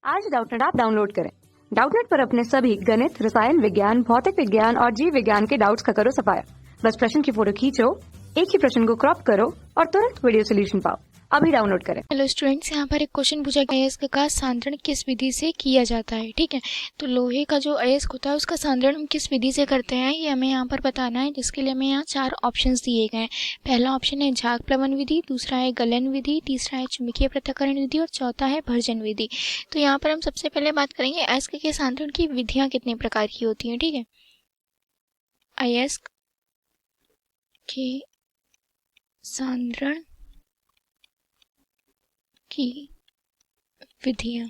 आज Doubtnut app download करें। Doubtnut पर अपने सभी गणित, रसायन विज्ञान, भौतिक विज्ञान और जीव विज्ञान के डाउट्स का करो सफाया। बस प्रश्न की फोटो खींचो, एक ही प्रश्न को क्रॉप करो और तुरंत वीडियो सोल्यूशन पाओ। अभी डाउनलोड करें। हेलो स्टूडेंट्स, यहाँ पर एक क्वेश्चन पूछा गया है, अयस्क का सांद्रण किस विधि से किया जाता है। ठीक है, तो लोहे का जो अयस्क होता है उसका सांद्रण हम किस विधि से करते हैं ये हमें यहाँ पर बताना है, जिसके लिए हमें यहाँ 4 ऑप्शंस दिए गए हैं। पहला ऑप्शन है झाग प्लवन विधि, दूसरा है गलन विधि, तीसरा है चुंबकीय पृथक्करण विधि और चौथा है भर्जन विधि। तो यहाँ पर हम सबसे पहले बात करेंगे अयस्क के सांद्रण की विधियाँ कितने प्रकार की होती हैं। ठीक है, अयस्क के सांद्रण की विधियां।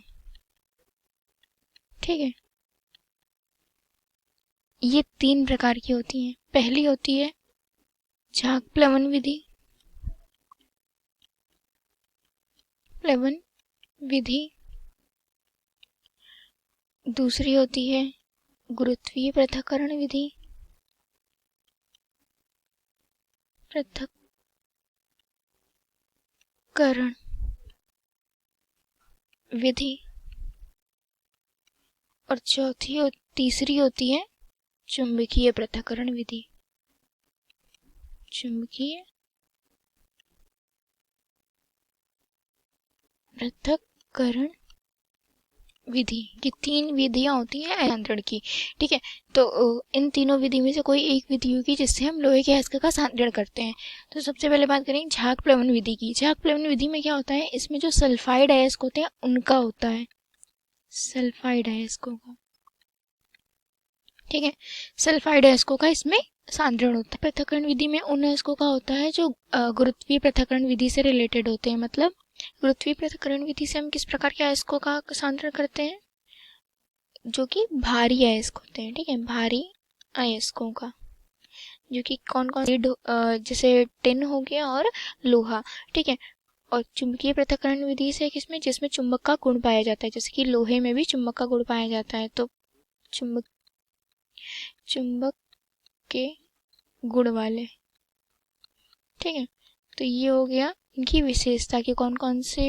ठीक है, ये 3 प्रकार की होती हैं। पहली होती है झाग प्लवन विधि, दूसरी होती है गुरुत्वीय पृथक्करण विधि, और तीसरी होती है चुंबकीय पृथक्करण विधि। चुंबकीय पृथक्करण विधि की 3 विधियां होती हैं सांद्रण की। ठीक है, तो इन तीनों विधि में से कोई एक विधि होगी जिससे हम लोहे के अयस्क का सांद्रण करते हैं। तो सबसे पहले बात करें झाग प्लवन विधि की। झाग प्लवन विधि में क्या होता है, इसमें जो सल्फाइड अयस्क होते हैं उनका होता है, सल्फाइड अयस्कों का। ठीक है, सल्फाइड अयस्कों का इसमें सांद्रण होता है। पृथक्करण विधि में उन अयस्कों का होता है जो गुरुत्वीय पृथक्करण विधि से रिलेटेड होते हैं। मतलब गुरुत्वीय पृथक्करण विधि से हम किस प्रकार के अयस्कों का सांद्रण करते हैं, जो कि भारी अयस्क होते हैं। ठीक है, भारी अयस्कों का, जो कि कौन कौन से, जैसे टिन हो गया और लोहा। ठीक है, और चुंबकीय पृथक्करण विधि से किसमें, जिसमें चुंबक का गुण पाया जाता है, जैसे कि लोहे में भी चुंबक का गुण पाया जाता है। तो चुंबक के गुण वाले। ठीक है, तो ये हो गया इनकी विशेषता कि कौन कौन से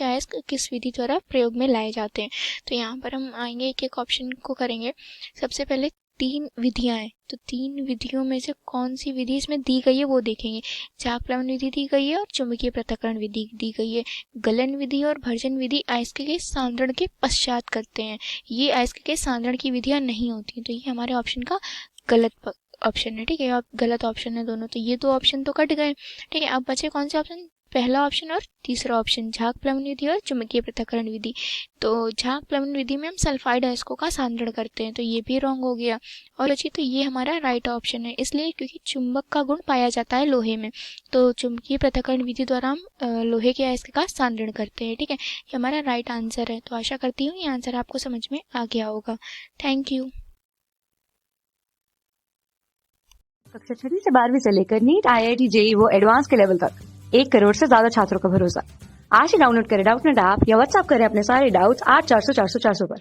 अयस्क किस विधि द्वारा प्रयोग में लाए जाते हैं। तो यहाँ पर हम आएंगे, एक एक ऑप्शन को करेंगे। सबसे पहले 3 विधियां हैं, तो 3 विधियों में से कौन सी विधि इसमें दी गई है वो देखेंगे। झाग प्लवन विधि दी गई है और चुंबकीय पृथक्करण विधि दी गई है। गलन विधि और भर्जन विधि अयस्क के सांद्रण के पश्चात करते हैं। ये अयस्क के सांद्रण की विधियां नहीं होती, तो ये हमारे ऑप्शन का गलत ऑप्शन है। ठीक है, अब गलत ऑप्शन है दोनों, तो ये 2 ऑप्शन तो कट गए। ठीक है, अब बचे कौन से ऑप्शन, पहला ऑप्शन और तीसरा ऑप्शन, झाग प्लवन विधि और चुंबकीय पृथक्करण विधि। तो झाग प्लवन विधि में हम सल्फाइड अयस्कों का सांद्रण करते हैं, तो ये भी रॉन्ग हो गया। और बची तो ये हमारा राइट ऑप्शन है, इसलिए क्योंकि चुंबक का गुण पाया जाता है लोहे में, तो चुंबकीय पृथक्करण विधि द्वारा हम लोहे के अयस्क का सांद्रण करते हैं। ठीक है, ये हमारा राइट आंसर है। तो आशा करती हूँ ये आंसर आपको समझ में आ गया होगा। Thank you. कक्षा 6 से 12वीं से लेकर नीट, IIT, JEE वो एडवांस के लेवल तक 1 करोड़ से ज्यादा छात्रों का भरोसा। आज ही डाउनलोड करें डाउटनेट ऐप या व्हाट्सएप करें अपने सारे डाउट्स 8400 400 400 पर।